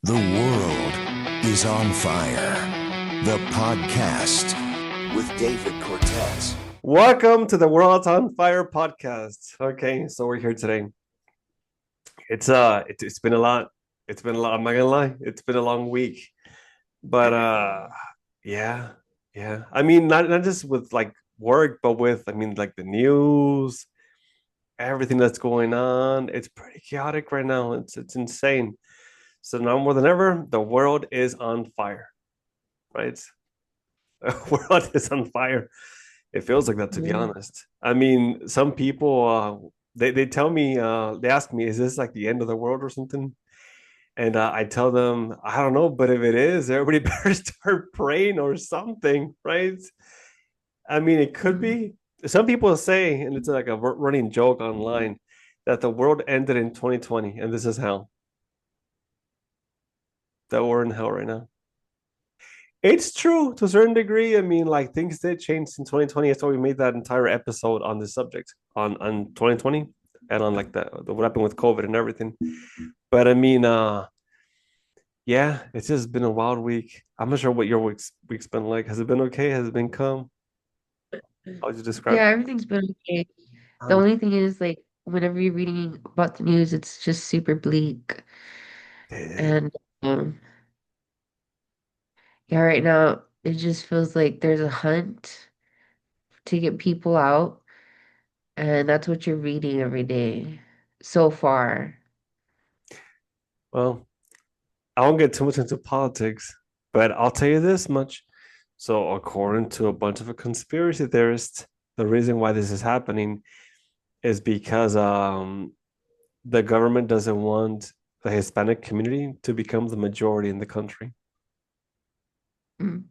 The world is on fire. The podcast with David Cortez. Welcome to the World on Fire podcast. Okay, so we're here today. It's been a lot. It's been a lot. I'm not gonna lie. It's been a long week, but yeah, yeah. I mean, not just with like work, but with like the news, everything that's going on. It's pretty chaotic right now. It's insane. So now more than ever, the world is on fire. Right? The world is on fire. It feels like that, to be Yeah. honest. I mean, some people they tell me they ask me, is this like the end of the world or something? And I tell them, I don't know, but if it is, everybody better start praying or something, right? I mean, it could be. Some people say, and it's like a running joke online, that the world ended in 2020, and this is hell. That we're in hell right now. It's true to a certain degree. I mean, like things did change in 2020. That's why we made that entire episode on this subject on 2020 and on like the what happened with COVID and everything. But I mean, yeah, it's just been a wild week. I'm not sure what your week's been like. Has it been okay? Has it been calm? How would you describe Yeah, everything's been okay. The it? only thing is, like, whenever you're reading about the news, it's just super bleak. Yeah. And yeah, right now, it just feels like there's a hunt to get people out. And that's what you're reading every day so far. Well, I won't get too much into politics, but I'll tell you this much. So, according to a bunch of conspiracy theorists, the reason why this is happening is because the government doesn't want the Hispanic community to become the majority in the country. Mm.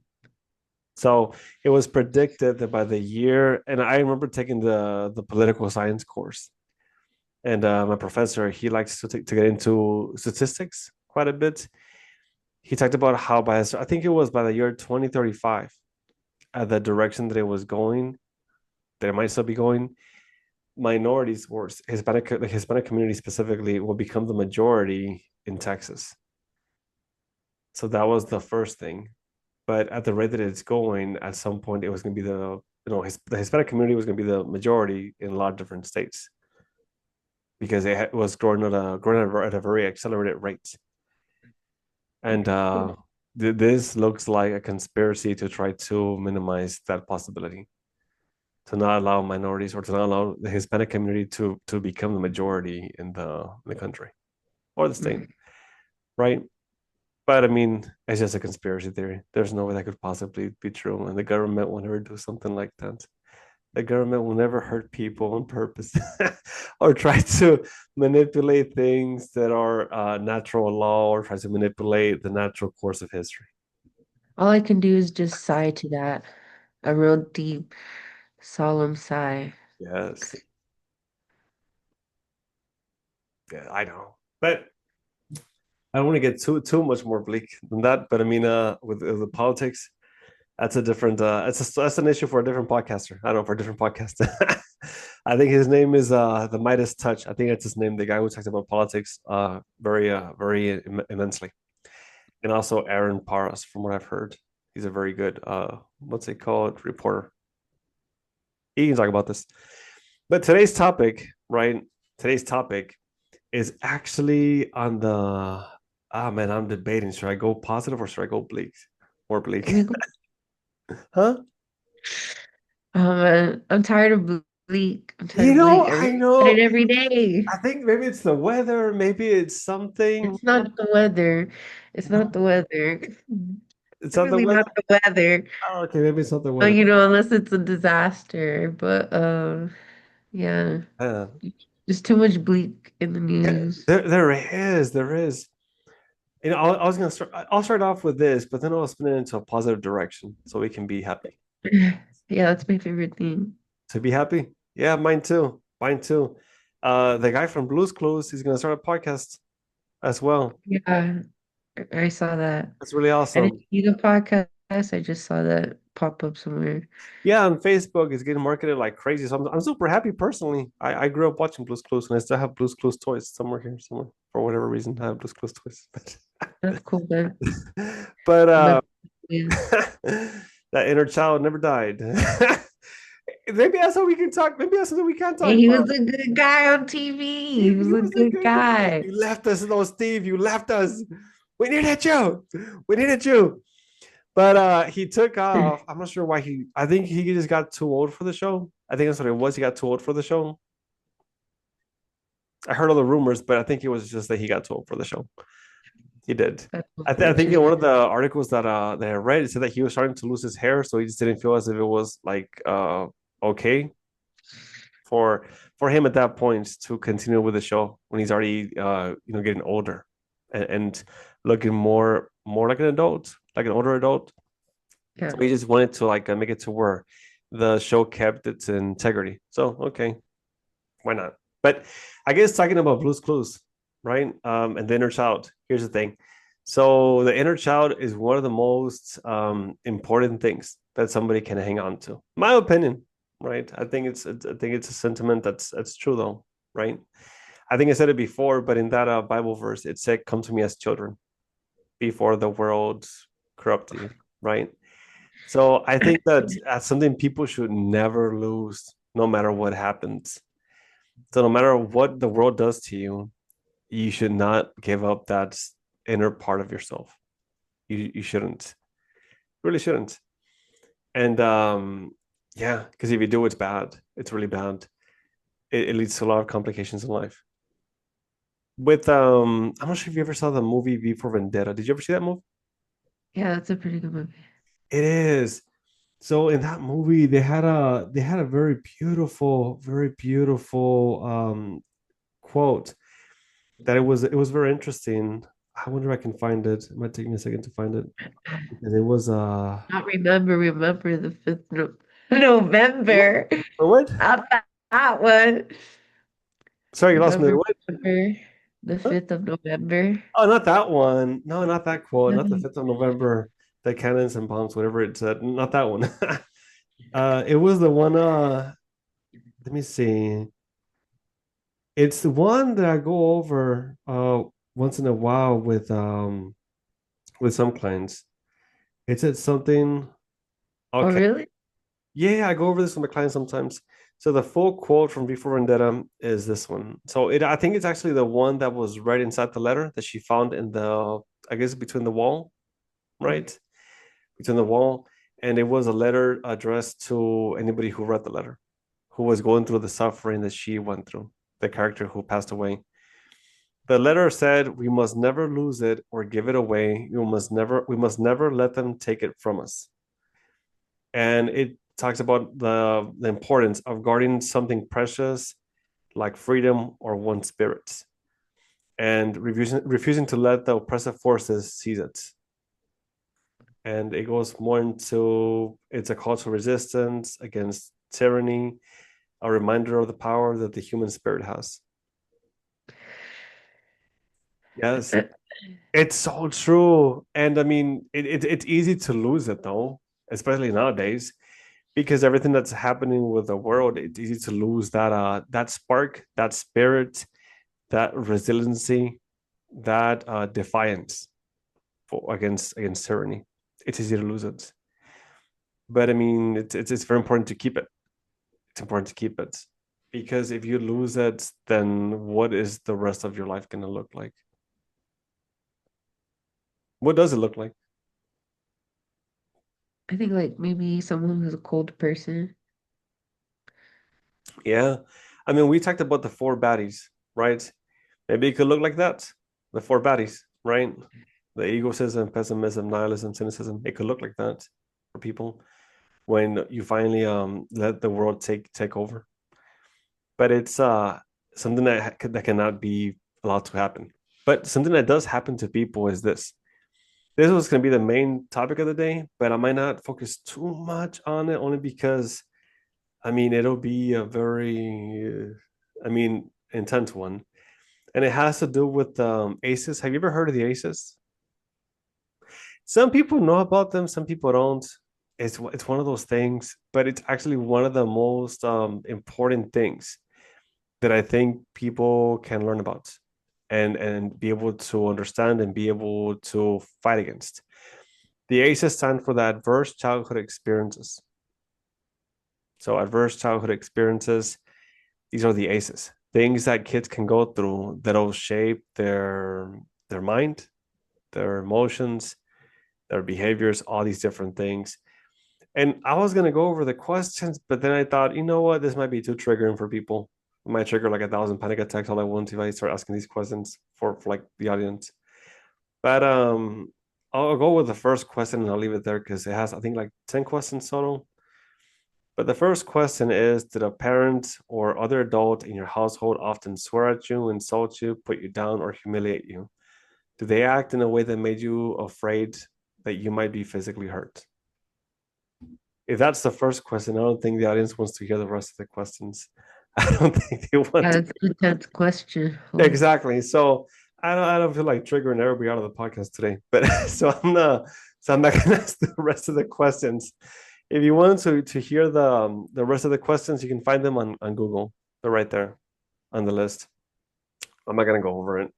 So it was predicted that by the year, and I remember taking the political science course, and my professor he likes to get into statistics quite a bit. He talked about how I think it was by the year 2035, at the direction that it was going, that it might still be going, minorities or the Hispanic community specifically will become the majority in Texas. So that was the first thing. But at the rate that it's going, at some point it was going to be the Hispanic community was going to be the majority in a lot of different states because it was growing at a very accelerated rate. And this looks like a conspiracy to try to minimize that possibility, to not allow minorities or to not allow the Hispanic community to become the majority in the country or the state, Mm. right? But I mean, it's just a conspiracy theory. There's no way that could possibly be true, and the government will never do something like that. The government will never hurt people on purpose or try to manipulate things that are natural law or try to manipulate the natural course of history. All I can do is just sigh to that. A real deep, solemn sigh. Yes, yeah, I know, but I don't want to get too much more bleak than that. But I mean, with the politics, that's a different. That's an issue for a different podcaster. I don't know, for a different podcast. I think his name is the Midas Touch. I think that's his name. The guy who talks about politics very immensely, and also Aaron Paras, from what I've heard, he's a very good what's it called, reporter. He can talk about this. But today's topic, right? Today's topic is actually on the ah man. I'm debating. Should I go positive or should I go bleak? More bleak, We go- huh? I'm tired of bleak. I'm tired of bleak. I Every know. and every day. I think maybe it's the weather, maybe it's something. It's not the weather. It's not the weather. It's not the Definitely not weather. the weather. Oh, okay, maybe it's not the But weather. unless it's a disaster. But yeah. Uh, There's too much bleak in the yeah, news. there is. I was gonna start. I'll start off with this, but then I'll spin it into a positive direction so we can be happy. Yeah, that's my favorite thing. To be happy, yeah, mine too, mine too. The guy from Blue's Clues, he's gonna start a podcast as well. Yeah, I saw that. That's really I didn't awesome. see the podcast. I just saw that pop up somewhere. Yeah, on Facebook, it's getting marketed like crazy. So I'm super happy personally. I grew up watching Blue's Clues, and I still have Blue's Clues toys somewhere here, somewhere for whatever reason. I have Blue's Clues toys. That's cool, man. But I'm not, yeah. that inner child never died. Maybe that's what we can talk. Maybe that's something we can talk And he about. was a good guy on TV. He was He a was a good good guy. guy. You left us, though, Steve. You left us. We needed you. We needed you. But he took off. I'm not sure why he. I think he just got too old for the show. I think that's what it was. He got too old for the show. I heard all the rumors, but I think it was just that he got too old for the show. He did. That's I think in one unfortunate. of the articles that I read, it said that he was starting to lose his hair, so he just didn't feel as if it was like okay for him at that point to continue with the show when he's already getting older and looking more like an adult, like an older adult. Yeah. So he just wanted to like make it to where the show kept its integrity. So okay, why not? But I guess talking about Blue's Clues, right? And the inner child. Here's the thing. So the inner child is one of the most important things that somebody can hang on to. My opinion, right? I think it's a sentiment that's true though, right? I think I said it before, but in that Bible verse, it said, "Come to me as children before the world corrupt you," right? So I think that that's something people should never lose, no matter what happens. So no matter what the world does to you, you should not give up that inner part of yourself. You shouldn't. Really shouldn't. And yeah, because if you do, it's bad. It's really bad. It leads to a lot of complications in life. With I'm not sure if you ever saw the movie V for Vendetta. Did you ever see that movie? Yeah, that's a pretty good movie. It is. So in that movie, they had a very beautiful quote that it was very interesting. I wonder if I can find it. It might take me a second to find it because it was Not remember the 5th no November. what? Not that one. Sorry, you lost me there. Remember What? the Huh? 5th of November? Oh, not that one. No, not that quote. Not the No. 5th of November, the cannons and bombs, whatever it said. Not that one. It was the one let me see. It's the one that I go over once in a while with some clients. It said something. Oh, Okay. really? Yeah, I go over this with my clients sometimes. So the full quote from Before Vendetta is this one. So I think it's actually the one that was right inside the letter that she found in the, I guess between the wall, right? Between the wall. And it was a letter addressed to anybody who read the letter, who was going through the suffering that she went through, the character who passed away. The letter said, "We must never lose it or give it away. We must never let them take it from us." And it talks about the importance of guarding something precious like freedom or one's spirits and refusing to let the oppressive forces seize it. And it goes more into it's a call to resistance against tyranny, a reminder of the power that the human spirit has. Yes, it's so true. And I mean, it's easy to lose it though, especially nowadays, because everything that's happening with the world, it's easy to lose that spark, that spirit, that resiliency, that defiance against tyranny. It's easy to lose it, but I mean, it's very important to keep it. It's important to keep it because if you lose it, then what is the rest of your life going to look like? What does it look like? I think like maybe someone who's a cold person. Yeah, I mean, we talked about the four baddies, right? Maybe it could look like that. The four baddies, right? The egotism, pessimism, nihilism, cynicism. It could look like that for people when you finally let the world take over. But it's something that cannot be allowed to happen. But something that does happen to people is this. This was going to be the main topic of the day, but I might not focus too much on it only because I mean it'll be a very intense one. And it has to do with ACEs. Have you ever heard of the ACEs? Some people know about them, some people don't. It's one of those things, but it's actually one of the most important things that I think people can learn about. and be able to understand and be able to fight against. The ACEs stand for the adverse childhood experiences. So adverse childhood experiences, these are the ACEs. Things that kids can go through that'll shape their mind, their emotions, their behaviors, all these different things. And I was gonna go over the questions, but then I thought, you know what, this might be too triggering for people. It might trigger like 1,000 panic attacks all at once if I start asking these questions for like the audience. But I'll go with the first question and I'll leave it there because it has, I think, like 10 questions total. But the first question is, did a parent or other adult in your household often swear at you, insult you, put you down, or humiliate you? Do they act in a way that made you afraid that you might be physically hurt? If that's the first question, I don't think the audience wants to hear the rest of the questions. I don't think they want Yeah, to. that's an intense question. Exactly. So I don't feel like triggering everybody out of the podcast today. But so I'm not gonna ask the rest of the questions. If you want to hear the rest of the questions, you can find them on Google. They're right there on the list. I'm not gonna go over it.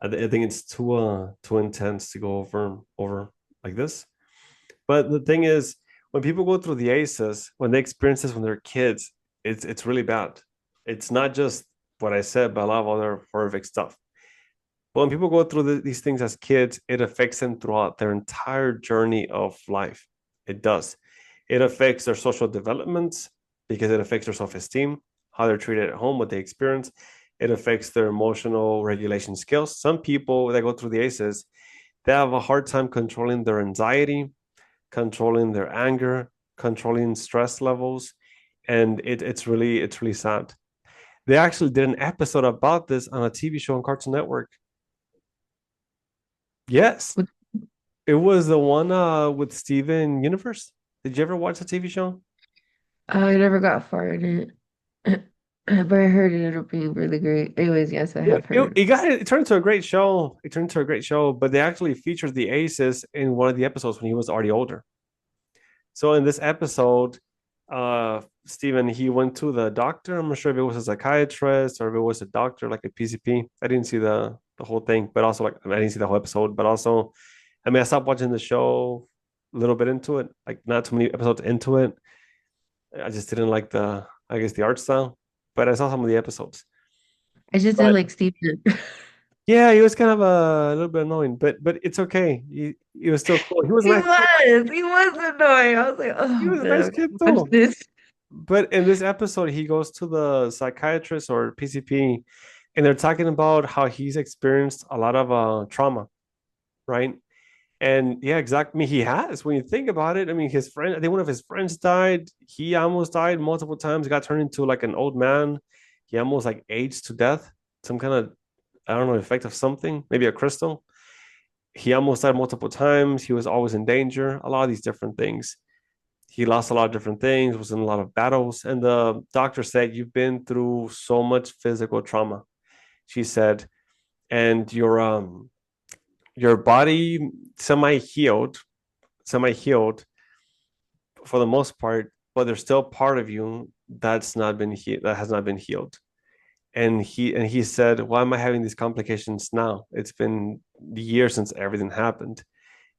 I think it's too intense to go over like this. But the thing is, when people go through the ACEs, when they experience this when they're kids, it's really bad. It's not just what I said, but a lot of other horrific stuff. But when people go through these things as kids, it affects them throughout their entire journey of life. It does. It affects their social development because it affects their self-esteem, how they're treated at home, what they experience. It affects their emotional regulation skills. Some people that go through the ACEs, they have a hard time controlling their anxiety, controlling their anger, controlling stress levels, and it's really sad. They actually did an episode about this on a TV show on Cartoon Network. Yes, What- it was the one with Steven Universe. Did you ever watch the TV show? I never got far in it, but I heard it ended up being really great. Anyways, yes, I It, have it, heard. it got it turned into a great show. It turned into a great show, but they actually featured the Aces in one of the episodes when he was already older. So in this episode, Stephen, he went to the doctor. I'm not sure if it was a psychiatrist or if it was a doctor, like a PCP. I didn't see the whole thing, but also like I didn't see the whole episode. But also, I mean, I stopped watching the show a little bit into it, like not too many episodes into it. I just didn't like I guess, the art style. But I saw some of the episodes. I just didn't But like Stephen. yeah, he was kind of a little bit annoying, but it's okay. He was still cool. He was a nice kid. He was annoying. I was like, He oh was a man, nice I kid gotta watch too. this. But in this episode, he goes to the psychiatrist or PCP, and they're talking about how he's experienced a lot of trauma, right? And yeah, exactly. I mean, he has. When you think about it, I mean, his friend, I think one of his friends died. He almost died multiple times. Got turned into like an old man. He almost like aged to death. Some kind of, I don't know, effect of something, maybe a crystal. He almost died multiple times. He was always in danger. A lot of these different things. He lost a lot of different things, was in a lot of battles. And the doctor said, you've been through so much physical trauma. She said, and your body semi healed for the most part, but there's still part of you that has not been healed. And he said, why am I having these complications now? It's been years since everything happened.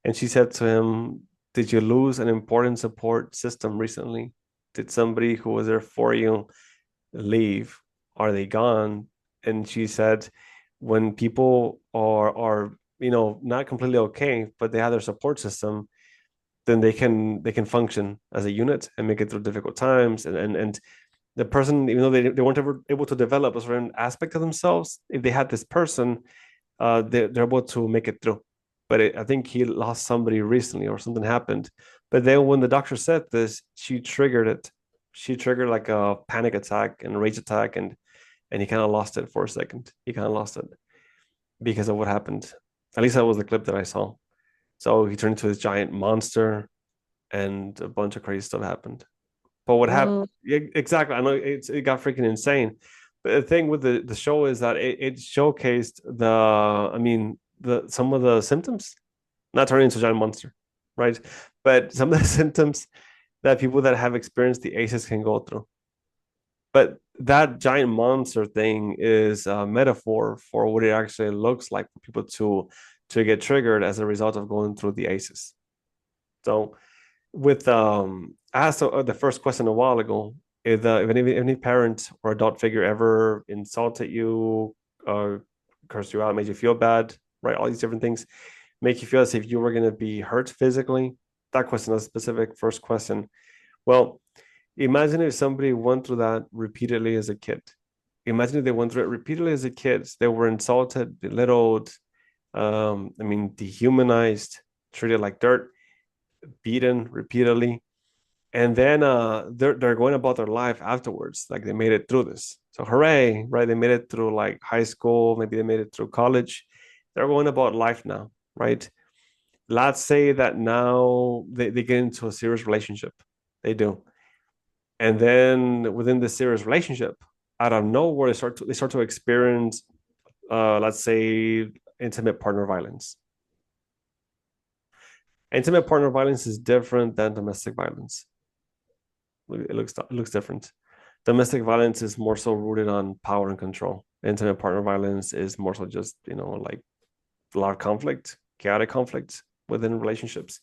And she said to him, did you lose an important support system recently? Did somebody who was there for you leave? Are they gone? And she said, when people are not completely okay, but they have their support system, then they can function as a unit and make it through difficult times. And the person, even though they weren't ever able to develop a certain aspect of themselves, if they had this person, they're able to make it through. But I think he lost somebody recently or something happened. But then when the doctor said this, she triggered it. She triggered like a panic attack and rage attack, and he kind of lost it for a second. He kind of lost it because of what happened. At least that was the clip that I saw. So he turned into this giant monster, and a bunch of crazy stuff happened. But what happened? Oh, Yeah, exactly. I know it got freaking insane. But the thing with the show is that it showcased I mean, some of the symptoms, not turning into a giant monster, right? But some of the symptoms that people that have experienced the ACEs can go through. But that giant monster thing is a metaphor for what it actually looks like for people to get triggered as a result of going through the ACEs. So with I asked the first question a while ago, if any parent or adult figure ever insulted you, uh, cursed you out, made you feel bad, right? All these different things make you feel as if you were going to be hurt physically. That question, a specific first question. Well, imagine if somebody went through that repeatedly as a kid. Imagine if they went through it repeatedly as a kid. They were insulted, belittled, dehumanized, treated like dirt, beaten repeatedly, and then they're going about their life afterwards, like they made it through this. So hooray, right? They made it through like high school, maybe they made it through college. They're going about life now, right? Let's say that now they get into a serious relationship. They do. And then within this serious relationship, out of nowhere, they start to experience, let's say, intimate partner violence. Intimate partner violence is different than domestic violence. It looks different. Domestic violence is more so rooted on power and control. Intimate partner violence is more so just like a lot of conflict, chaotic conflict within relationships.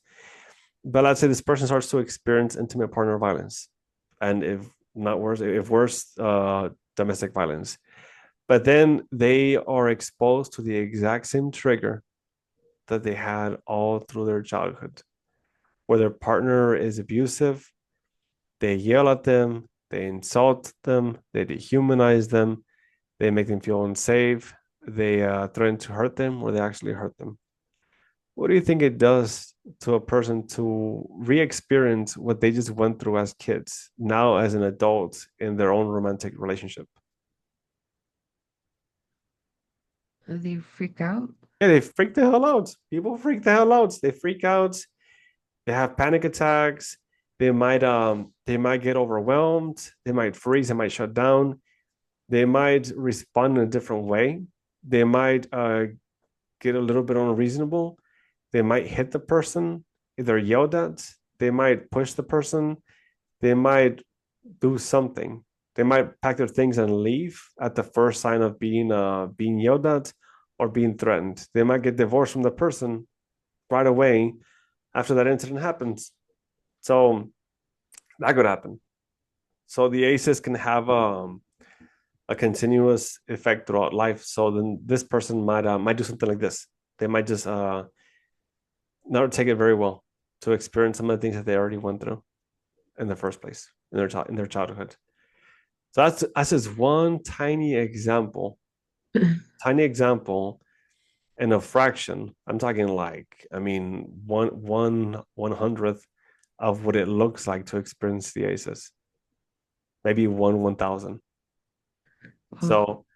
But let's say this person starts to experience intimate partner violence, and if worse, domestic violence. But then they are exposed to the exact same trigger that they had all through their childhood, where their partner is abusive. They yell at them, they insult them, they dehumanize them, they make them feel unsafe, they threaten to hurt them, or they actually hurt them. What do you think it does to a person to re-experience what they just went through as kids, now as an adult in their own romantic relationship? They freak out. Yeah, they freak the hell out. People freak the hell out. They freak out. They have panic attacks. They might get overwhelmed. They might freeze. They might shut down. They might respond in a different way. They might get a little bit unreasonable. They might hit the person if they're yelled at. They might push the person. They might do something. They might pack their things and leave at the first sign of being yelled at or being threatened. They might get divorced from the person right away after that incident happens. So that could happen. So the ACEs can have a continuous effect throughout life. So then this person might do something like this. They might just not take it very well to experience some of the things that they already went through in the first place in their childhood. So that's just one tiny example, and a fraction. I'm talking like, I mean, one hundredth of what it looks like to experience the ACEs. Maybe 1,000. So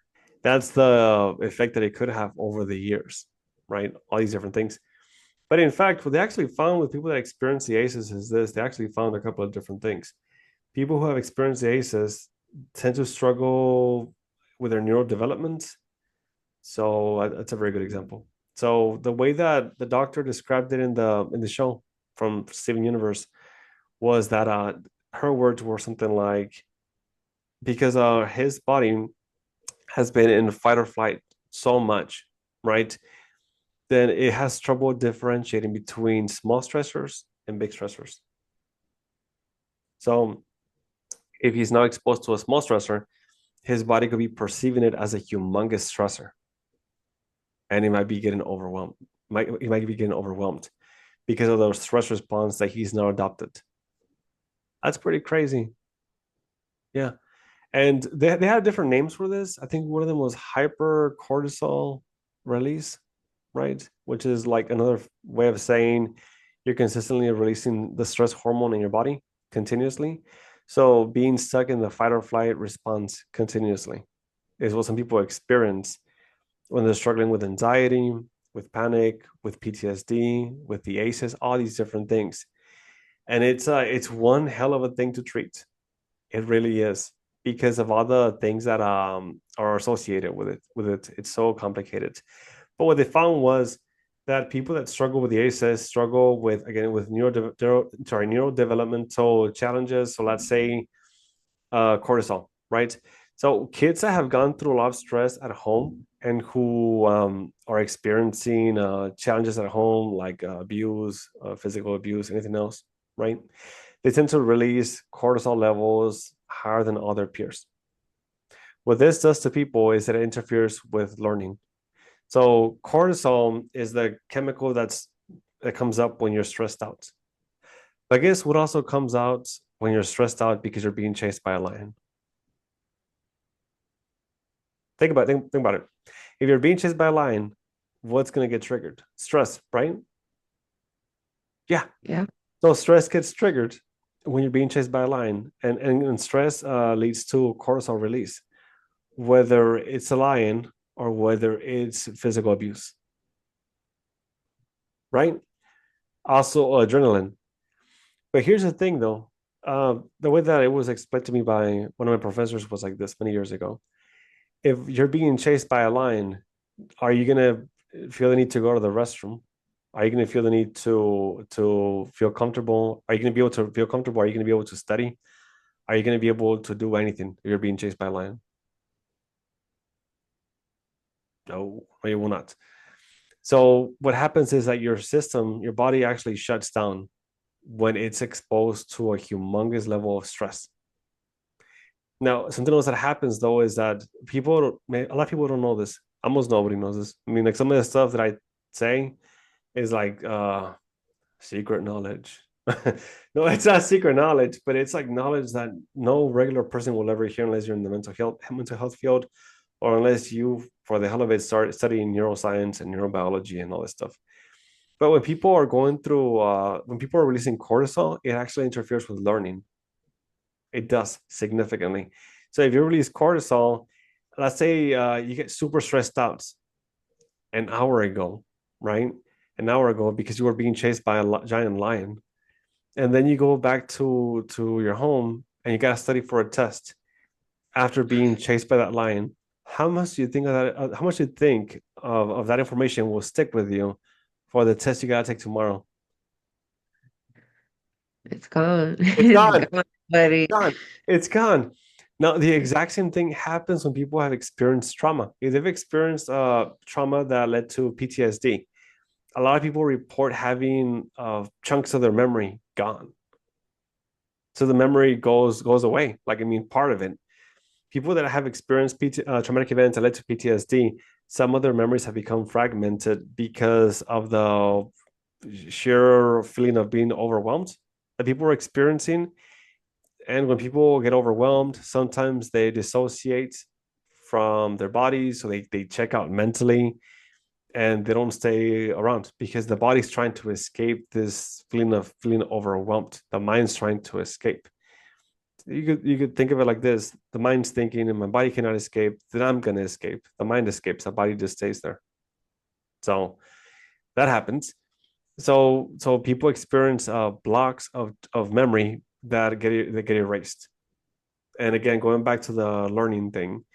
that's the effect that it could have over the years, right? All these different things. But in fact, what they actually found with people that experience the ACEs is this: they actually found a couple of different things. People who have experienced the ACEs tend to struggle with their neurodevelopment. So that's a very good example. So the way that the doctor described it in the show from Steven Universe was that her words were something like, because his body has been in fight or flight so much, right? Then it has trouble differentiating between small stressors and big stressors. So if he's now exposed to a small stressor, his body could be perceiving it as a humongous stressor, and he might be getting overwhelmed. He might be getting overwhelmed because of the stress response that he's now adopted. That's pretty crazy. Yeah. And they had different names for this. I think one of them was hyper cortisol release, right? Which is like another way of saying you're consistently releasing the stress hormone in your body continuously. So being stuck in the fight or flight response continuously is what some people experience when they're struggling with anxiety, with panic, with PTSD, with the ACEs, all these different things. And it's one hell of a thing to treat. It really is, because of all the things that are associated with it. It's so complicated. But what they found was that people that struggle with the ACEs struggle with neurodevelopmental challenges. So let's say cortisol, right? So kids that have gone through a lot of stress at home and who are experiencing challenges at home, like abuse, physical abuse, anything else, right? They tend to release cortisol levels higher than other peers. What this does to people is that it interferes with learning. So cortisol is the chemical that comes up when you're stressed out. But guess what also comes out when you're stressed out because you're being chased by a lion? Think about it. If you're being chased by a lion, what's going to get triggered? Stress, right? Yeah. Yeah. So stress gets triggered when you're being chased by a lion, and stress leads to cortisol release, whether it's a lion or whether it's physical abuse, right? Also, adrenaline. But here's the thing, though. The way that it was explained to me by one of my professors was like this many years ago. If you're being chased by a lion, are you gonna feel the need to go to the restroom? Are you gonna feel the need to feel comfortable? Are you gonna be able to feel comfortable? Are you gonna be able to study? Are you gonna be able to do anything if you're being chased by a lion? No, you will not. So what happens is that your system, your body actually shuts down when it's exposed to a humongous level of stress. Now, something else that happens though is that a lot of people don't know this. Almost nobody knows this. I mean, like some of the stuff that I say is like secret knowledge. No, it's not secret knowledge, but it's like knowledge that no regular person will ever hear unless you're in the mental health field, or unless you, for the hell of it, start studying neuroscience and neurobiology and all this stuff. But when people are releasing cortisol, it actually interferes with learning. It does significantly. So if you release cortisol, let's say you get super stressed out an hour ago, right? An hour ago because you were being chased by a giant lion, and then you go back to your home and you got to study for a test after being chased by that lion. How much do you think of that? How much do you think of that information will stick with you for the test you got to take tomorrow? It's gone. It's It's gone. gone, buddy. Gone. It's gone. Now, the exact same thing happens when people have experienced trauma. If they've experienced trauma that led to PTSD, a lot of people report having chunks of their memory gone. So the memory goes away. Like, I mean, part of it. People that have experienced traumatic events that led to PTSD, some of their memories have become fragmented because of the sheer feeling of being overwhelmed that people are experiencing. And when people get overwhelmed, sometimes they dissociate from their bodies. So they check out mentally and they don't stay around because the body's trying to escape this feeling of feeling overwhelmed. The mind's trying to escape. You could think of it like this: the mind's thinking, and my body cannot escape, then I'm gonna escape. The mind escapes, the body just stays there. So that happens. So people experience blocks of memory that get erased. And again, going back to the learning thing,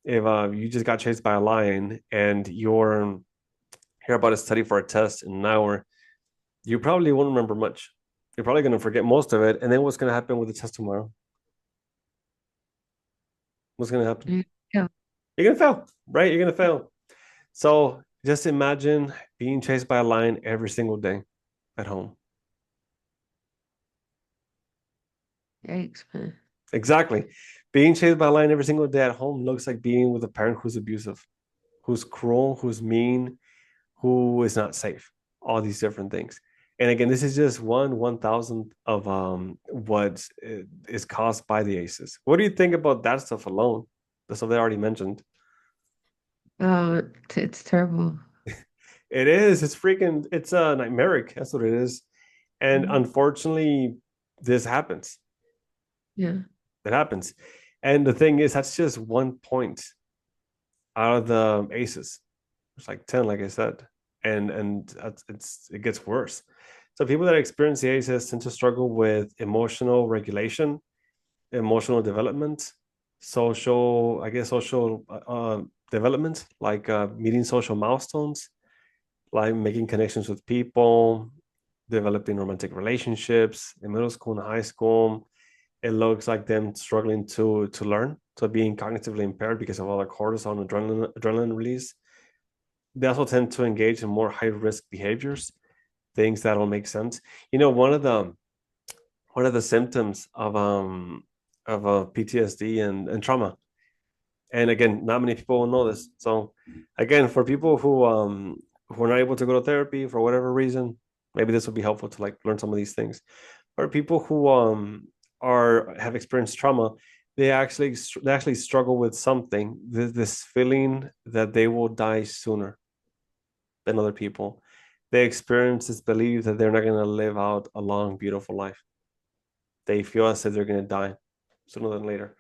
if you just got chased by a lion and you're about to study for a test in an hour, you probably won't remember much. You're probably going to forget most of it. And then what's going to happen with the test tomorrow? What's going to happen? Yeah. You're going to fail, right? You're going to fail. So just imagine being chased by a lion every single day at home. Yikes, man. Exactly. Being chased by a lion every single day at home looks like being with a parent who's abusive, who's cruel, who's mean, who is not safe. All these different things. And again, this is just 1/1000th of what is caused by the ACEs. What do you think about that stuff alone? The stuff they already mentioned. Oh, it's terrible. It is. It's freaking. It's nightmaric. That's what it is. And Mhm. unfortunately, this happens. Yeah. It happens. And the thing is, that's just 1 point out of the ACEs. It's like 10, like I said, and it gets worse. So people that experience the ACEs tend to struggle with emotional regulation, emotional development, social development, like meeting social milestones, like making connections with people, developing romantic relationships in middle school and high school, it looks like them struggling to learn, so being cognitively impaired because of all the cortisol and adrenaline release. They also tend to engage in more high risk behaviors, things that don't make sense. One of the symptoms of PTSD and trauma. And again, not many people will know this. So again, for people who are not able to go to therapy for whatever reason, maybe this would be helpful to like learn some of these things. Or people who are have experienced trauma, they actually struggle with something, this feeling that they will die sooner than other people. They experience this belief that they're not going to live out a long, beautiful life. They feel as if they're going to die sooner than later,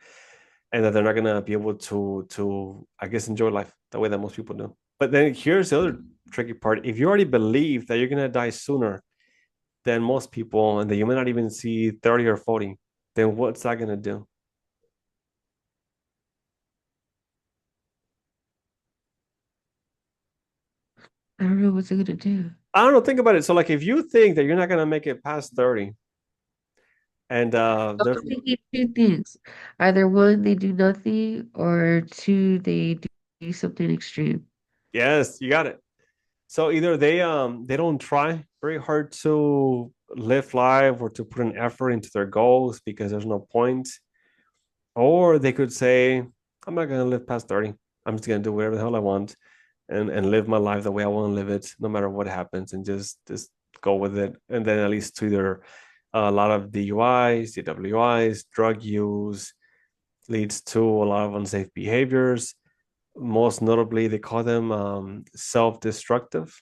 and that they're not going to be able to I guess enjoy life the way that most people do. But then here's the other tricky part: if you already believe that you're going to die sooner than most people, and that you may not even see 30 or 40, then what's that going to do? I don't know what's it gonna do. I don't know. Think about it. So, like, if you think that you're not going to make it past 30, and So there's I'm thinking two things. Either one, they do nothing, or two, they do something extreme. yes, you got it. So either they don't try very hard to live life or to put an effort into their goals because there's no point, or they could say, I'm not gonna live past 30. I'm just gonna do whatever the hell I want and live my life the way I want to live it, no matter what happens, and just go with it. And then at least to either a lot of DUIs, DWIs, drug use leads to a lot of unsafe behaviors. Most notably, they call them self-destructive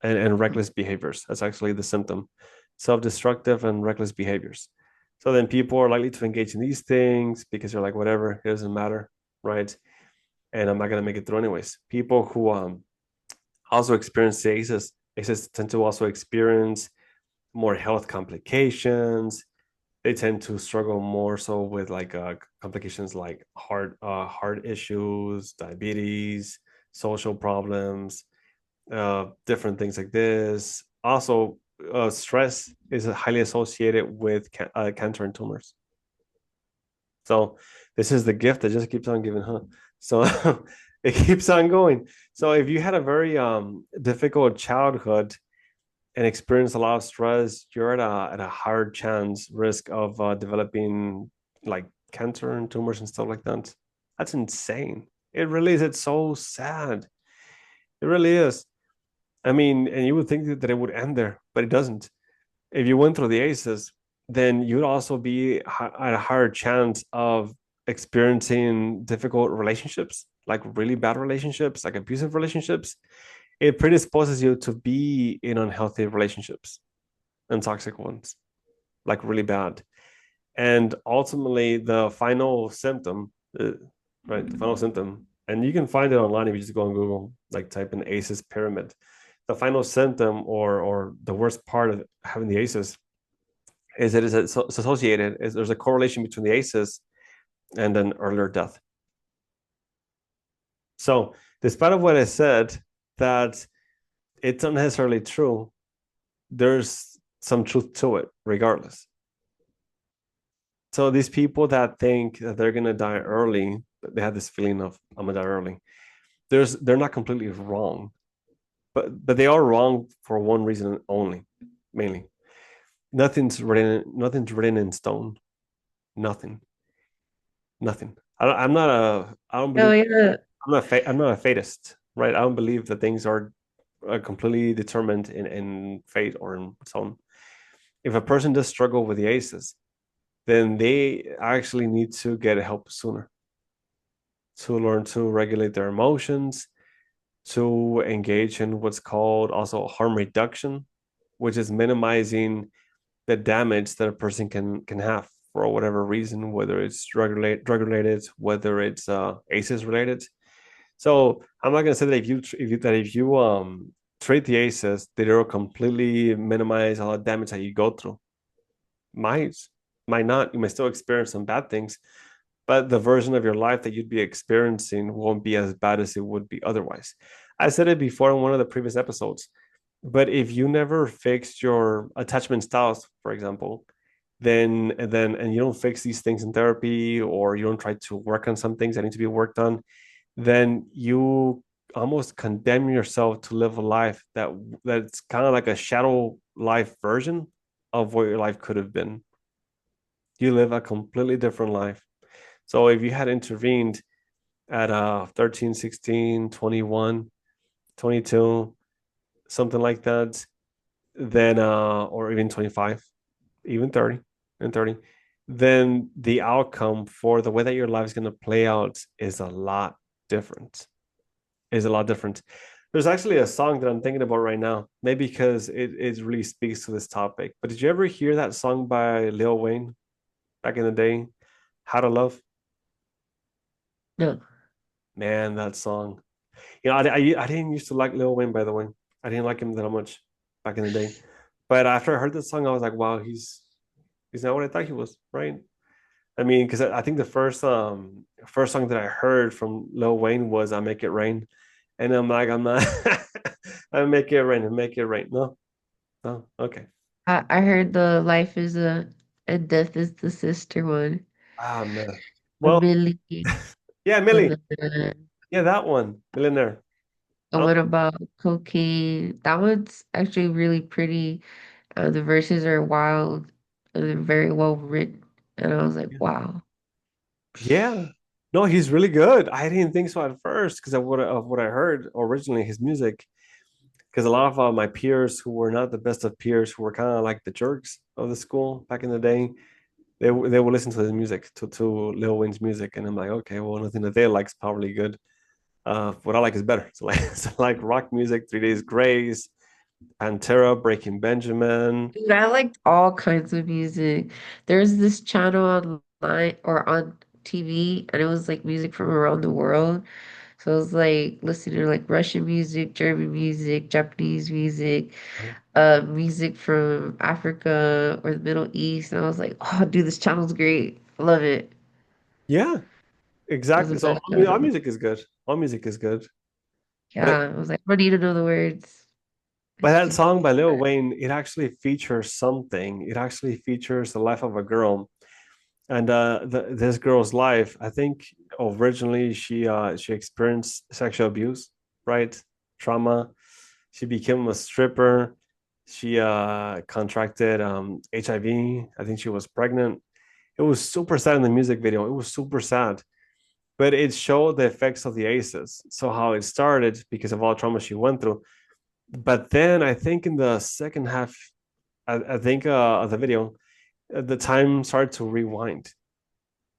and reckless behaviors. That's actually the symptom: self-destructive and reckless behaviors. So then people are likely to engage in these things because they're like, whatever, it doesn't matter, right? And I'm not gonna make it through anyways. People who also experience ACEs tend to also experience more health complications. They tend to struggle more so with like complications like heart issues, diabetes, social problems, different things like this. Also, stress is highly associated with cancer and tumors. So this is the gift that just keeps on giving, huh? So it keeps on going. So if you had a very difficult childhood and experience a lot of stress, you're at a higher chance risk of developing like cancer and tumors and stuff like that. That's insane. It really is. It's so sad. It really is. I mean, and you would think that it would end there, but it doesn't. If you went through the ACEs, then you'd also be at a higher chance of experiencing difficult relationships, like really bad relationships, like abusive relationships. It predisposes you to be in unhealthy relationships and toxic ones, like really bad. And ultimately, the final symptom, right? The final symptom, and you can find it online if you just go on Google, like type in ACEs pyramid. The final symptom, or the worst part of having the ACEs, is that it's associated. Is there's a correlation between the ACEs and an earlier death. So, despite of what I said, that it's not necessarily true, there's some truth to it, regardless. So these people that think that they're gonna die early, they have this feeling of I'm gonna die early. They're not completely wrong, but they are wrong for one reason only, mainly. Nothing's written in stone. Nothing. Nothing. I'm not a. I don't Oh believe. yeah. I'm not a fatist, right? I don't believe that things are completely determined in fate or in so on. If a person does struggle with the ACEs, then they actually need to get help sooner to learn to regulate their emotions, to engage in what's called also harm reduction, which is minimizing the damage that a person can have for whatever reason, whether it's drug related, whether it's ACEs related. So I'm not gonna say that if you treat the ACEs, that it'll completely minimize all the damage that you go through. Might might not. You may still experience some bad things, but the version of your life that you'd be experiencing won't be as bad as it would be otherwise. I said it before in one of the previous episodes, but if you never fixed your attachment styles, for example, and you don't fix these things in therapy, or you don't try to work on some things that need to be worked on, then you almost condemn yourself to live a life that's kind of like a shadow life version of what your life could have been. You live a completely different life. So if you had intervened at 13, 16, 21, 22, something like that, then or even 25, even 30 and 30, then the outcome for the way that your life is going to play out is a lot different. Is a lot different. There's actually a song that I'm thinking about right now, maybe because it really speaks to this topic. But did you ever hear that song by Lil Wayne back in the day, How to Love? No. Man, that song. I didn't used to like Lil Wayne, by the way. I didn't like him that much back in the day. But after I heard the song, I was like, wow, he's not what I thought he was, right? I mean, because I think the first song that I heard from Lil Wayne was "I Make It Rain," and I'm like, I'm not, I make it rain, I make it rain. No, no, okay. I heard the life is a and death is the sister one. Ah man. A Well, Millie, yeah, Millie. Millionaire. Yeah, that one, Millionaire. The Oh, one about cocaine. That one's actually really pretty. The verses are wild and they're very well written. And I was like, yeah. wow. Yeah. No, he's really good. I didn't think so at first because of what I heard originally, his music. Because a lot of my peers who were not the best of peers, who were kind of like the jerks of the school back in the day, they would listen to his music, to Lil Wayne's music, and I'm like, okay, well, nothing that they like is probably good. What I like is better. So like rock music, Three Days Grace, Pantera, Breaking Benjamin. Dude, I liked all kinds of music. There's this channel online or on TV, and it was like music from around the world. So I was like listening to like Russian music, German music, Japanese music, music from Africa or the Middle East. And I was like, oh, dude, this channel's great. I love it. Yeah, It was the exactly. So best our channel. music is good. Our music is good. But Yeah, I was like, I don't need to know the words. I but just that need to song by Lil hear Wayne, it actually features something. It actually features the life of a girl, and this girl's life. I think originally she experienced sexual abuse, right? Trauma. She became a stripper. She contracted HIV. I think she was pregnant. It was super sad in the music video. It was super sad, but it showed the effects of the ACEs. So how it started because of all trauma she went through. But then I think in the second half, I think of the video, the time started to rewind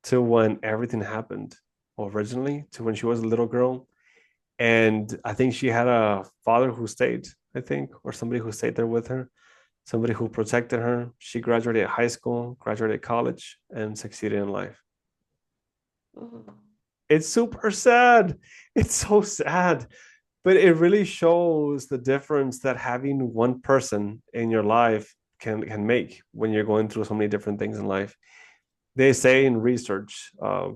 to when everything happened originally, to when she was a little girl. And I think she had a father who stayed, I think, or somebody who stayed there with her, somebody who protected her. She graduated high school, graduated college, and succeeded in life. it. It's super sad. It's so sad. But it really shows the difference that having one person in your life can make when you're going through so many different things in life. They say in research,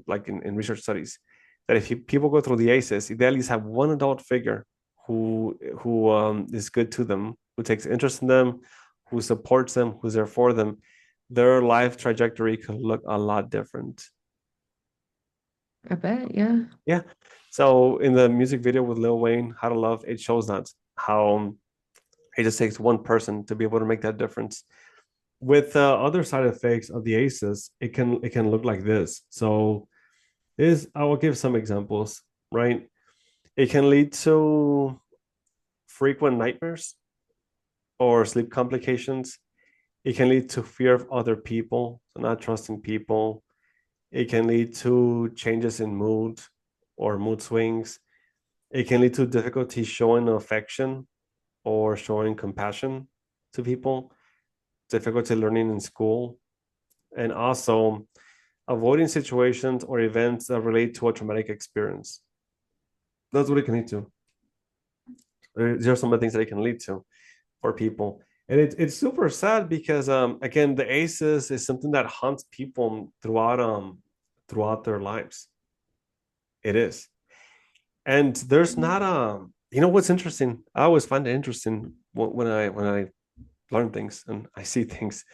like in research studies, that if people go through the ACEs, if they at least have one adult figure who is good to them, who takes interest in them, who supports them, who's there for them, their life trajectory could look a lot different. I bet, yeah. Yeah. So in the music video with Lil Wayne, How to Love, it shows that how it just takes one person to be able to make that difference. With other side effects of the ACEs, it can look like this. So is I will give some examples, right? It can lead to frequent nightmares or sleep complications. It can lead to fear of other people, so not trusting people. It can lead to changes in mood or mood swings. It can lead to difficulty showing affection or showing compassion to people, difficulty learning in school, and also avoiding situations or events that relate to a traumatic experience. That's what it can lead to. These are some of the things that it can lead to for people. And it's super sad because again, the ACEs is something that haunts people throughout their lives. It is. And there's not you know what's interesting? I always find it interesting when I learn things and I see things.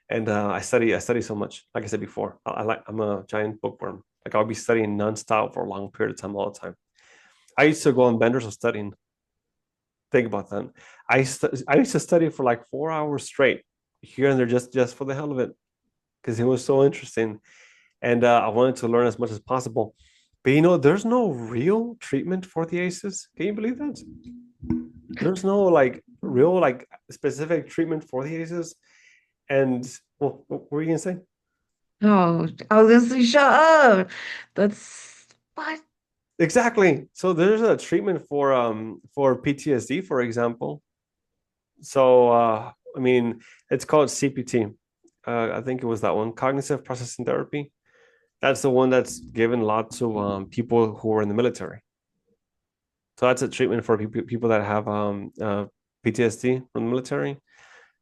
And I study so much. Like I said before, I'm a giant bookworm. Like I'll be studying nonstop for a long period of time all the time. I used to go on benders of studying. Think about that. I used to study for like 4 hours straight here and there, just for the hell of it, because it was so interesting, and I wanted to learn as much as possible. But there's no real treatment for the ACEs. Can you believe that? There's no like real like specific treatment for the ACEs. And well, what were you gonna say? Oh, I was gonna say, shut up. That's what? Exactly. So there's a treatment for PTSD, for example. So I mean, it's called CPT. I think it was that one, cognitive processing therapy. That's the one that's given a lot to people who are in the military. So that's a treatment for people that have PTSD from the military.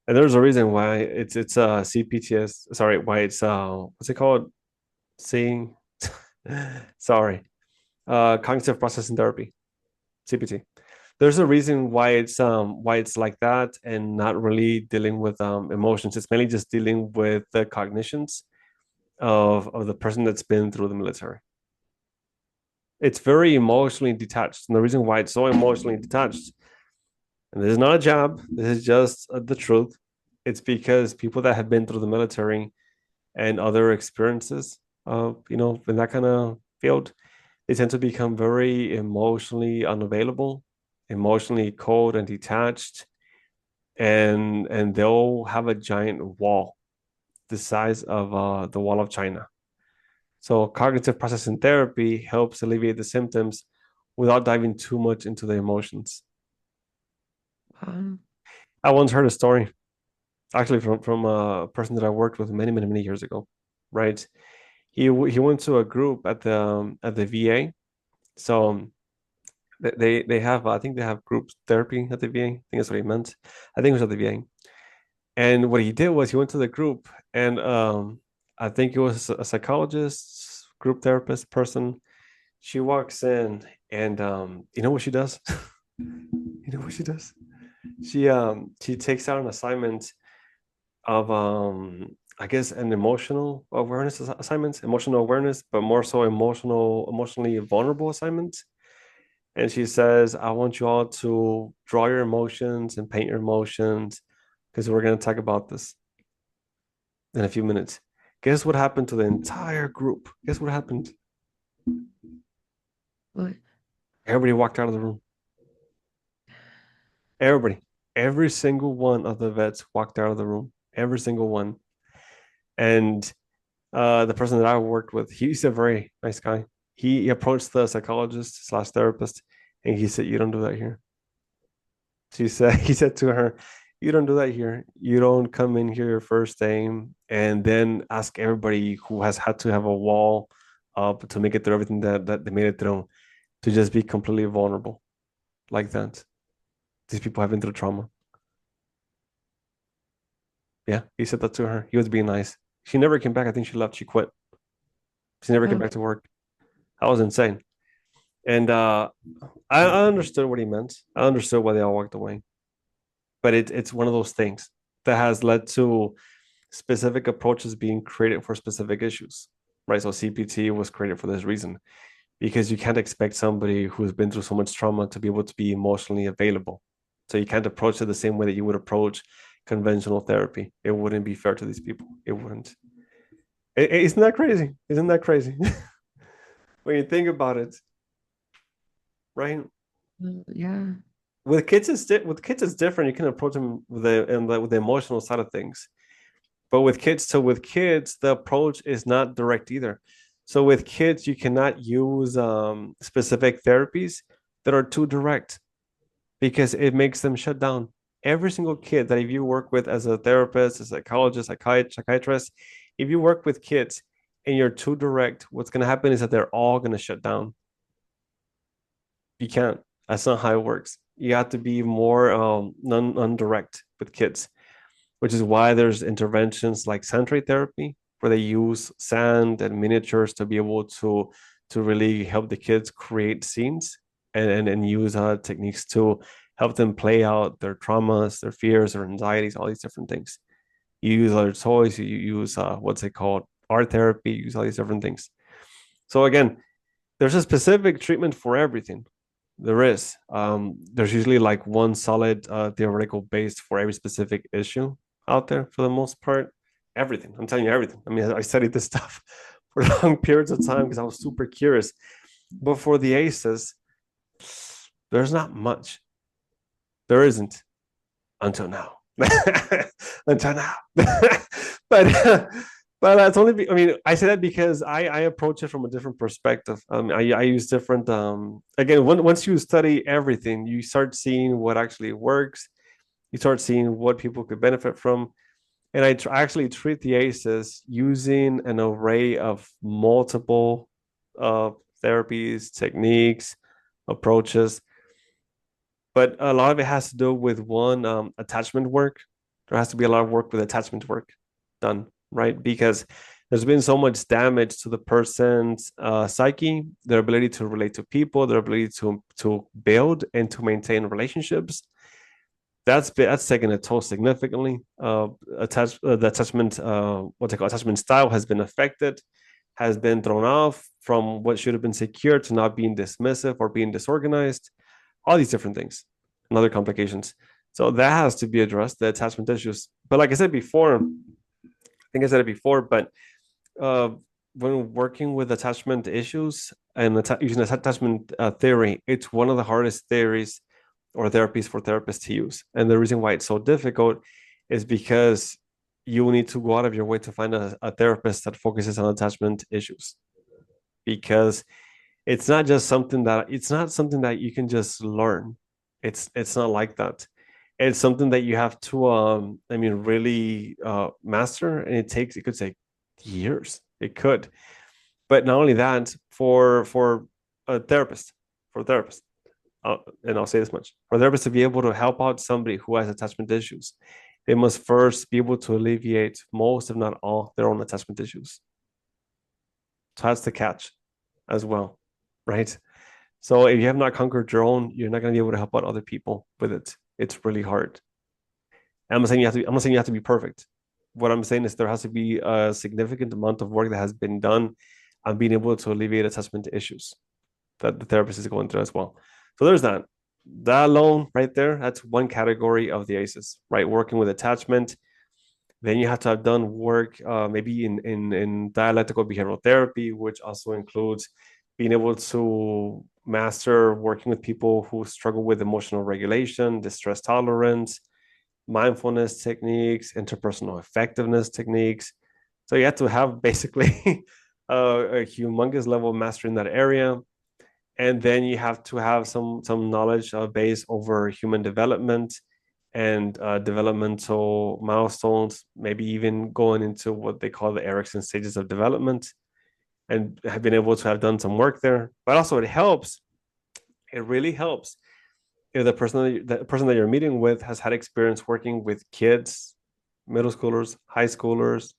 And there's a reason why it's CPTS. Sorry, why it's what's it called? Seeing, sorry, cognitive processing therapy, CPT. There's a reason why it's like that and not really dealing with emotions. It's mainly just dealing with the cognitions of the person that's been through the military. It's very emotionally detached, and the reason why it's so emotionally detached, and this is not a jab, this is just the truth. It's because people that have been through the military and other experiences, in that kind of field, they tend to become very emotionally unavailable, emotionally cold and detached, and they'll have a giant wall the size of the wall of China. So cognitive processing therapy helps alleviate the symptoms without diving too much into the emotions. Um, I once heard a story, actually from a person that I worked with many years ago. Right, he went to a group at the VA. So they have, I think they have group therapy at the VA. I think that's what he meant. I think it was at the VA. And what he did was he went to the group, and I think it was a psychologist, group therapist person. She walks in, and you know what she does? You know what she does? She takes out an assignment of I guess an emotional awareness assignment, emotional awareness, but more so emotionally vulnerable assignment. And she says, I want you all to draw your emotions and paint your emotions because we're going to talk about this in a few minutes. Guess what happened to the entire group? Guess what happened? what? Everybody walked out of the room. Everybody, every single one of the vets walked out of the room. Every single one. And the person that I worked with, he's a very nice guy. He approached the psychologist slash therapist, and he said, "You don't do that here." She said, he said to her, "You don't do that here. You don't come in here your first day and then ask everybody who has had to have a wall up to make it through everything that they made it through to just be completely vulnerable like that. These people have been through trauma." Yeah, he said that to her. He was being nice. She never came back. I think she left. She quit. She never came Oh, back to work. That was insane. And I understood what he meant. I understood why they all walked away. But it's one of those things that has led to specific approaches being created for specific issues, right? So CPT was created for this reason because you can't expect somebody who's been through so much trauma to be able to be emotionally available. So you can't approach it the same way that you would approach conventional therapy. It wouldn't be fair to these people. It wouldn't. Isn't that crazy? Isn't that crazy? When you think about it, right? yeah. With kids it's different. You can approach them with the emotional side of things. But with kids, the approach is not direct either. So with kids, you cannot use specific therapies that are too direct because it makes them shut down. Every single kid that if you work with as a therapist, a psychologist, psychiatrist, if you work with kids and you're too direct, what's going to happen is that they're all going to shut down. You can't. That's not how it works. You have to be more non-direct with kids, which is why there's interventions like sand tray therapy, where they use sand and miniatures to be able to really help the kids create scenes and use techniques to help them play out their traumas, their fears, their anxieties, all these different things. You use other toys, you use what's it called? Art therapy, you use all these different things. So again, there's a specific treatment for everything. There is. There's usually like one solid theoretical base for every specific issue out there for the most part. Everything. I'm telling you everything. I mean, I studied this stuff for long periods of time because I was super curious. But for the ACEs, there's not much. There isn't until now. Until now. but but that's only. I mean, I say that because I approach it from a different perspective. I use different. Again, once you study everything, you start seeing what actually works. You start seeing what people could benefit from. And I actually treat the ACEs using an array of multiple uh, therapies, techniques, approaches, but a lot of it has to do with one attachment work. There has to be a lot of work with attachment work done, right? Because there's been so much damage to the person's psyche, their ability to relate to people, their ability to build and to maintain relationships. That's taken a toll significantly. The attachment, what's it called? Attachment style has been affected, has been thrown off from what should have been secure to not being dismissive or being disorganized, all these different things and other complications. So that has to be addressed, the attachment issues. But like I said before, I think I said it before, but uh, when working with attachment issues and using attachment theory, it's one of the hardest theories or therapies for therapists to use. And the reason why it's so difficult is because you need to go out of your way to find a therapist that focuses on attachment issues, because it's not something that you can just learn. It's not like that. It's something that you have to really master, and it could take years. It could. But not only that, for a therapist, for a therapist, and I'll say this much: for a therapist to be able to help out somebody who has attachment issues, they must first be able to alleviate most, if not all, their own attachment issues. So that's the catch as well, right? So if you have not conquered your own, you're not going to be able to help out other people with it. It's really hard. I'm not saying you have to. I'm not saying you have to be perfect. What I'm saying is there has to be a significant amount of work that has been done on being able to alleviate attachment issues that the therapist is going through as well. So there's that. That alone, right there, that's one category of the ACEs, right? Working with attachment. Then you have to have done work, maybe in dialectical behavioral therapy, which also includes being able to master working with people who struggle with emotional regulation, distress tolerance, mindfulness techniques, interpersonal effectiveness techniques. So you have to have basically a humongous level of mastery in that area. And then you have to have some knowledge base over human development and developmental milestones, maybe even going into what they call the Erickson stages of development, and have been able to have done some work there. But also it really helps if the person that you're meeting with has had experience working with kids, middle schoolers, high schoolers,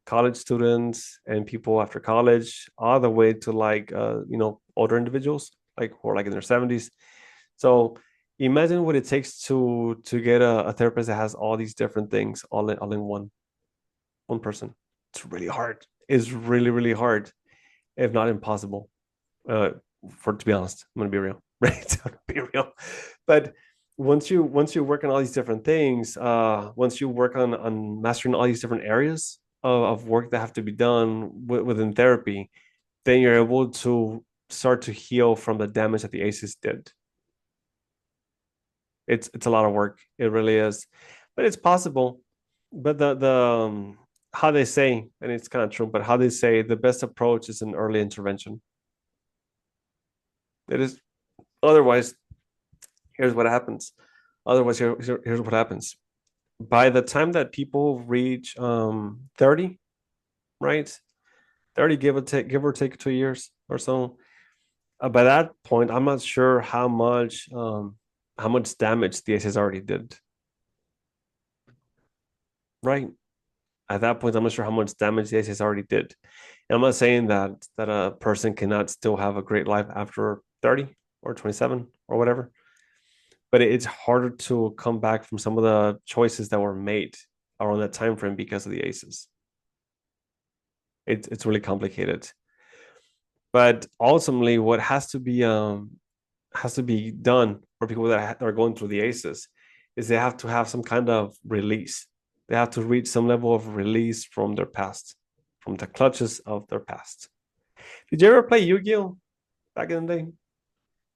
college students, and people after college, all the way to like older individuals, like who are like in their 70s. So imagine what it takes to get a therapist that has all these different things all in one person. It's really hard. It's really, really hard, if not impossible. Uh, to be honest, I'm gonna be real, right? To be real. But once you work on all these different things, once you work on mastering all these different areas of work that have to be done within therapy, then you're able to start to heal from the damage that the ACEs did. It's a lot of work. It really is, but it's possible. But the how they say, and it's kind of true, but how they say the best approach is an early intervention. It is. Otherwise, here's what happens. Otherwise, here's what happens. By the time that people reach 30, right? 30, give or take 2 years or so. By that point, I'm not sure how much damage the ACEs already did. Right. At that point, I'm not sure how much damage the ACEs already did. And I'm not saying that a person cannot still have a great life after 30 or 27 or whatever, but it's harder to come back from some of the choices that were made around that time frame because of the aces. It's really complicated. But ultimately, what has to be done for people that are going through the aces is they have to have some kind of release. They have to reach some level of release from their past, from the clutches of their past. Did you ever play Yu-Gi-Oh back in the day?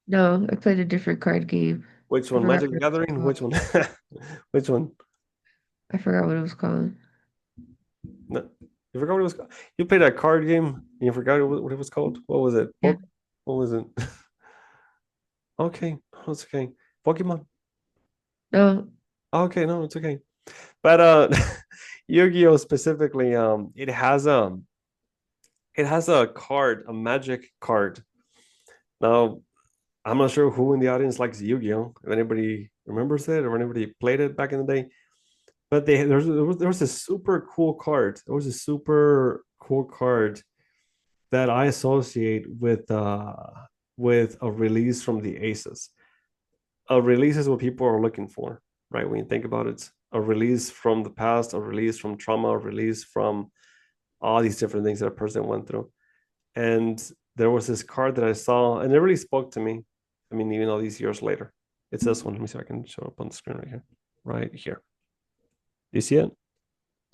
No, I played a different card game. Which I one? forgot Magic the what it was Gathering? called. Which one? Which one? I forgot what it was called. No. You forgot what it was called? You played a card game and you forgot what it was called? What was it? Yeah. What was it? Okay, no, it's okay. Pokemon. No. Okay, no, it's okay. But Yu-Gi-Oh specifically, it has a card, a magic card. Now, I'm not sure who in the audience likes Yu-Gi-Oh. If anybody remembers it or anybody played it back in the day. But there was a super cool card. There was a super cool card that I associate with a release from the aces. A release is what people are looking for, right? When you think about it, a release from the past, a release from trauma, a release from all these different things that a person went through. And there was this card that I saw, and it really spoke to me. I mean, even all these years later. It's this one. Let me see if I can show up on the screen right here. Right here. Do you see it?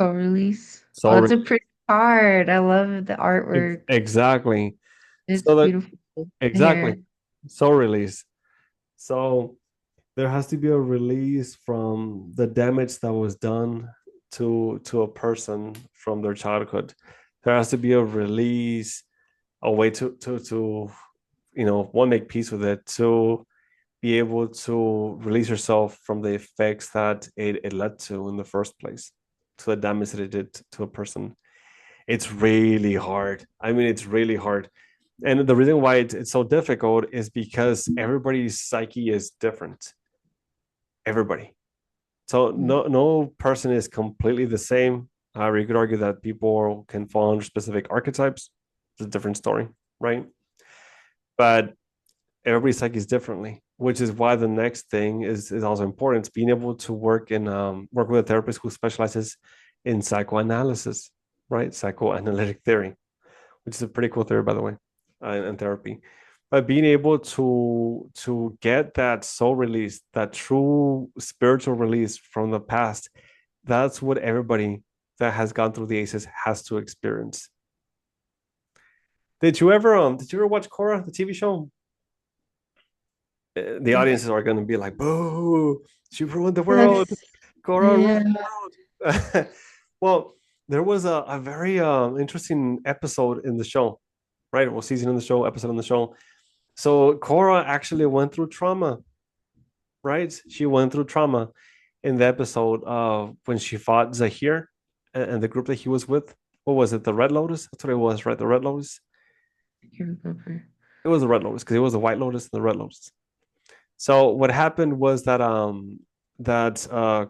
Oh, release. Oh, So it's a pretty card. I love the artwork. exactly. It's So that beautiful. The hair. exactly. So release. So there has to be a release from the damage that was done to a person from their childhood. There has to be a release, a way to one, make peace with it, to be able to release yourself from the effects that it led to in the first place, to the damage that it did to a person. It's really hard. I mean, it's really hard. And the reason why it's so difficult is because everybody's psyche is different. Everybody. So Mm. no person is completely the same. However, you could argue that people can fall under specific archetypes. It's a different story, right? But everybody's psyche is differently, which is why the next thing is also important. Being able to work with a therapist who specializes in psychoanalysis, right? Psychoanalytic theory, which is a pretty cool theory, by the way, in therapy. But being able to get that soul release, that true spiritual release from the past, that's what everybody that has gone through the aces has to experience. Did you ever watch Korra, the TV show? The audiences are going to be like, "Boo! She ruined the world. Yes. Korra Yeah. ruined the world." Well, there was a very interesting episode in the show, right? Well, season in the show, episode in the show. So Korra actually went through trauma, right? She went through trauma in the episode when she fought Zahir and the group that he was with. What was it? The Red Lotus? That's what it was, right? The Red Lotus. I can't remember. It was the Red Lotus because it was the White Lotus and the Red Lotus. So what happened was that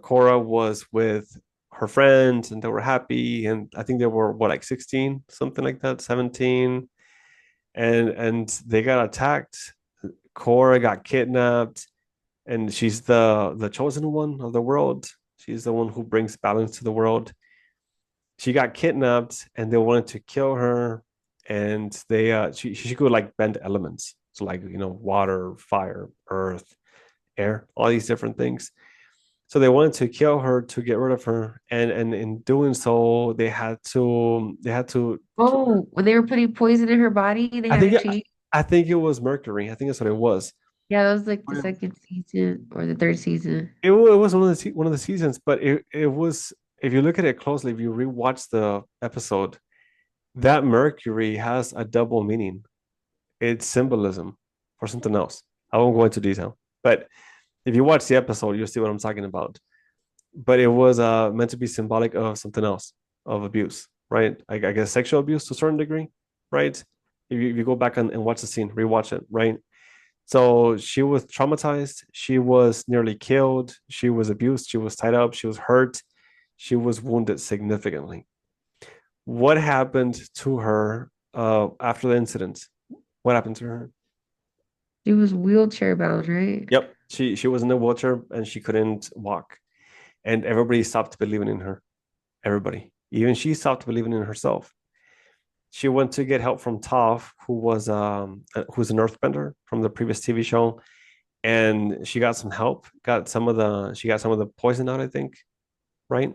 Cora was with her friends and they were happy, and I think they were what, like 16, something like that, 17, and they got attacked. Cora got kidnapped, and she's the chosen one of the world. She's the one who brings balance to the world. She got kidnapped, and they wanted to kill her, and she could like bend elements, so like water, fire, earth, air, all these different things. So they wanted to kill her to get rid of her, and in doing so, they had to. Oh, when they were putting poison in her body, they I had think to change. I think it was Mercury. I think that's what it was. Yeah, that was like the second season or the third season. It was one of the seasons, but it was, if you look at it closely, if you rewatch the episode, that Mercury has a double meaning. It's symbolism for something else. I won't go into detail, but if you watch the episode, you'll see what I'm talking about. But it was meant to be symbolic of something else, of abuse, right? I guess sexual abuse to a certain degree, right? If you go back and watch the scene, rewatch it, right? So she was traumatized. She was nearly killed. She was abused. She was tied up. She was hurt. She was wounded significantly. What happened to her after the incident? What happened to her? She was wheelchair bound, right? Yep, she was in a wheelchair and she couldn't walk, and everybody stopped believing in her. everybody. Even she stopped believing in herself. She went to get help from Toph, who's an earthbender from the previous TV show, and she got some help. She got some of the poison out, I think, right?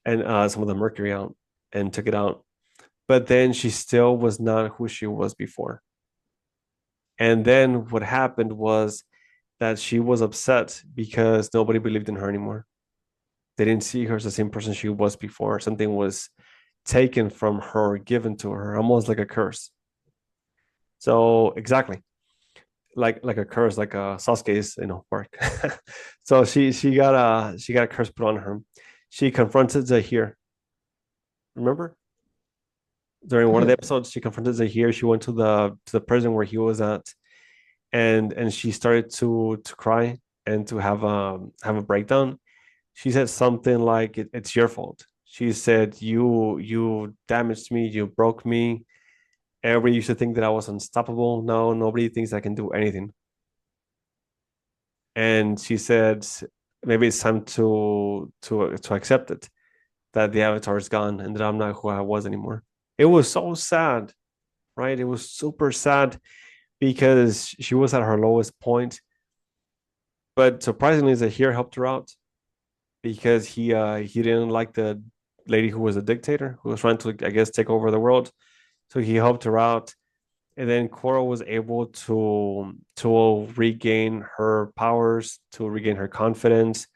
And some of the mercury out, and took it out. But then she still was not who she was before. And then what happened was that she was upset because nobody believed in her anymore. They didn't see her as the same person she was before. Something was taken from her, given to her, almost like a curse. So exactly, like a curse, like a Sasuke's, work. So she got a curse put on her. She confronted Zahir. Remember, during one of the episodes, she confronted Zahir. She went to the prison where he was at, and she started to cry and to have a breakdown. She said something like, "It's your fault." She said, "You damaged me. You broke me. Everybody used to think that I was unstoppable. Now nobody thinks I can do anything." And she said, "Maybe it's time to accept it, that the avatar is gone and that I'm not who I was anymore." It was so sad, right? It was super sad because she was at her lowest point. But surprisingly, Zahir helped her out because he didn't like the lady who was a dictator who was trying to, I guess, take over the world. So he helped her out, and then Korra was able to regain her powers, to regain her confidence,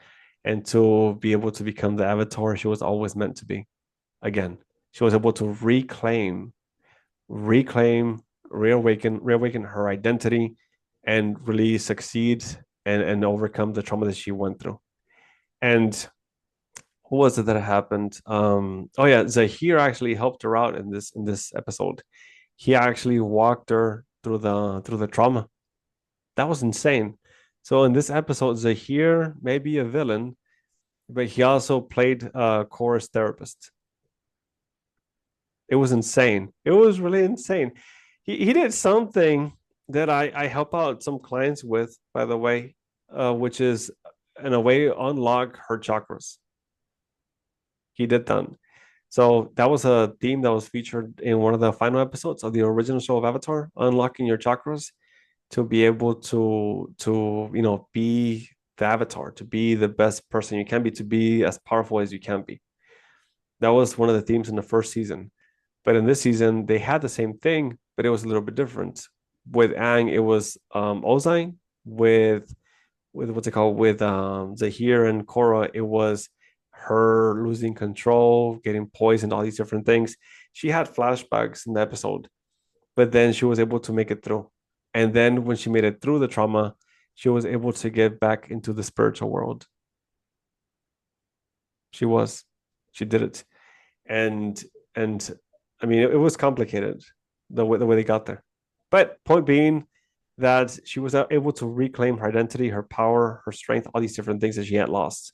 and to be able to become the avatar she was always meant to be. Again, she was able to reclaim, reawaken her identity, and really succeed and overcome the trauma that she went through. And who was it that happened? Oh yeah, Zahir actually helped her out in this episode. He actually walked her through the trauma. That was insane. So in this episode, Zahir may be a villain, but he also played Korra's therapist. It was insane. It was really insane. He did something that I help out some clients with, by the way, which is in a way unlock her chakras. He did that. So that was a theme that was featured in one of the final episodes of the original show of Avatar, unlocking your chakras to be able to be the avatar, to be the best person you can be, to be as powerful as you can be. That was one of the themes in the first season. But in this season, they had the same thing, but it was a little bit different. With Aang, it was Ozai. With what's it called? With Zahir and Korra, it was her losing control, getting poisoned, all these different things. She had flashbacks in the episode, but then she was able to make it through. And then when she made it through the trauma, she was able to get back into the spiritual world. She was. She did it. And I mean, it was complicated the way they got there. But point being that she was able to reclaim her identity, her power, her strength, all these different things that she had lost.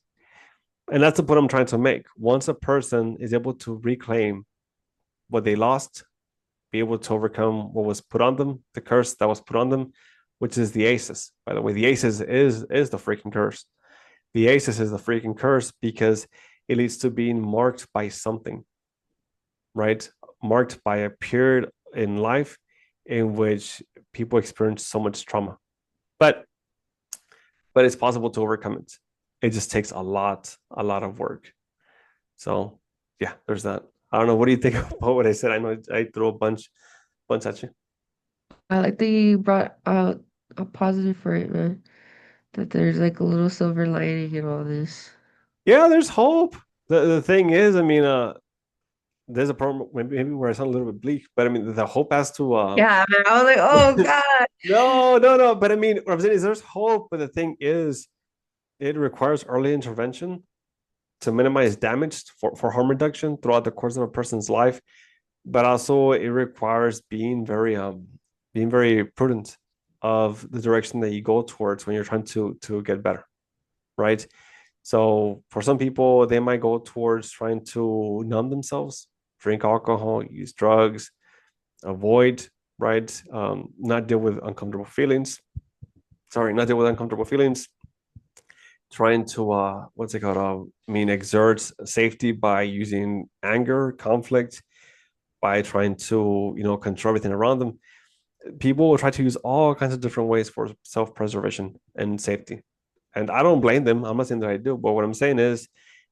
And that's the point I'm trying to make. Once a person is able to reclaim what they lost, be able to overcome what was put on them, the curse that was put on them, which is the aces. By the way, the aces is the freaking curse. The aces is the freaking curse because it leads to being marked by something, right? Marked by a period in life in which people experience so much trauma. But it's possible to overcome it. It just takes a lot of work. So yeah, there's that. I don't know. What do you think about what I said? I know I threw a bunch at you. I like that you brought out a positive for it, man. That there's like a little silver lining in all this. Yeah, there's hope. The thing is, I mean, there's a problem maybe where I sound a little bit bleak, but I mean the hope has to Yeah, man. I was like, oh God. no. But I mean, what I'm saying is there's hope, but the thing is, it requires early intervention to minimize damage for harm reduction throughout the course of a person's life, but also it requires being very prudent of the direction that you go towards when you're trying to get better, right? So for some people, they might go towards trying to numb themselves, drink alcohol, use drugs, avoid, right? Not deal with uncomfortable feelings. Sorry, not deal with uncomfortable feelings trying to what's it called? Exert safety by using anger, conflict, by trying to control everything around them. People will try to use all kinds of different ways for self-preservation and safety. And I don't blame them. I'm not saying that I do, but what I'm saying is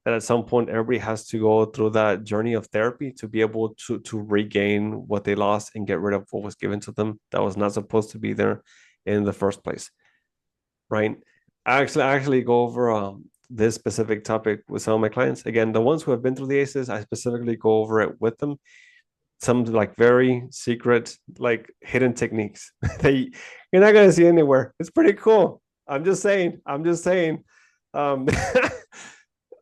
that at some point everybody has to go through that journey of therapy to be able to regain what they lost and get rid of what was given to them that was not supposed to be there in the first place. Right? I actually go over this specific topic with some of my clients. Again, the ones who have been through the ACEs, I specifically go over it with them. Some like very secret, like hidden techniques that you're not gonna see anywhere. It's pretty cool. I'm just saying. Um,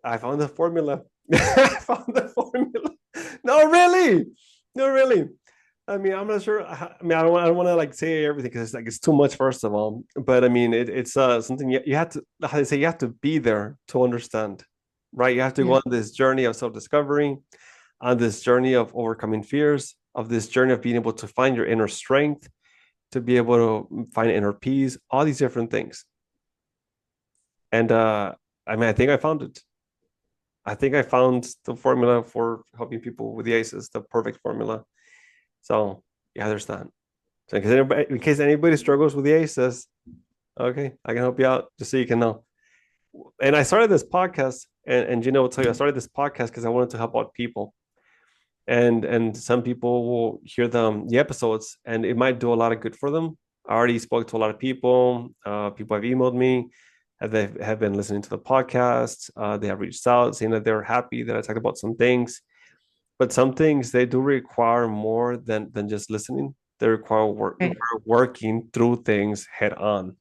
I found the formula. I found the formula. No, really, no, really. I mean, I'm not sure. I mean, I don't want to like say everything because it's too much. First of all, but I mean, it's something you have to. How they say you have to be there to understand, right? You have to go on this journey of self-discovery, on this journey of overcoming fears, of this journey of being able to find your inner strength, to be able to find inner peace, all these different things. And I mean, I think I found it. I think I found the formula for helping people with the ACEs, the perfect formula. So yeah, there's that. So in case anybody struggles with the ACEs, okay, I can help you out just so you can know. And I started this podcast, and Gina will tell you, I started this podcast because I wanted to help out people. And some people will hear the episodes, and it might do a lot of good for them. I already spoke to a lot of people. People have emailed me, they have been listening to the podcast. They have reached out saying that they're happy that I talked about some things. But some things they do require more than just listening. They require working through things head on,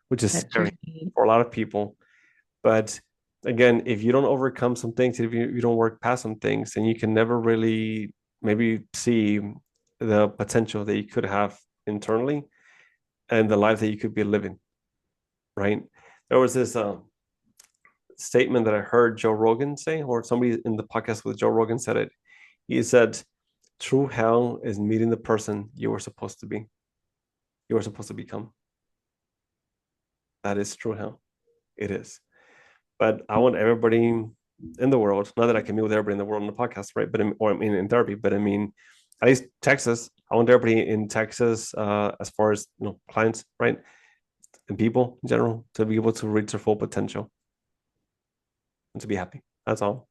which is scary for a lot of people. But again, if you don't overcome some things, if you don't work past some things, then you can never really maybe see the potential that you could have internally and the life that you could be living. Right? There was this statement that I heard Joe Rogan say, or somebody in the podcast with Joe Rogan said it. He said, true hell is meeting the person you were supposed to be. You were supposed to become. That is true hell. It is. But I want everybody in the world, not that I can meet with everybody in the world on the podcast, right? But I mean in therapy, but I mean, at least Texas, I want everybody in Texas, as far as clients, right? And people in general to be able to reach their full potential and to be happy. That's all.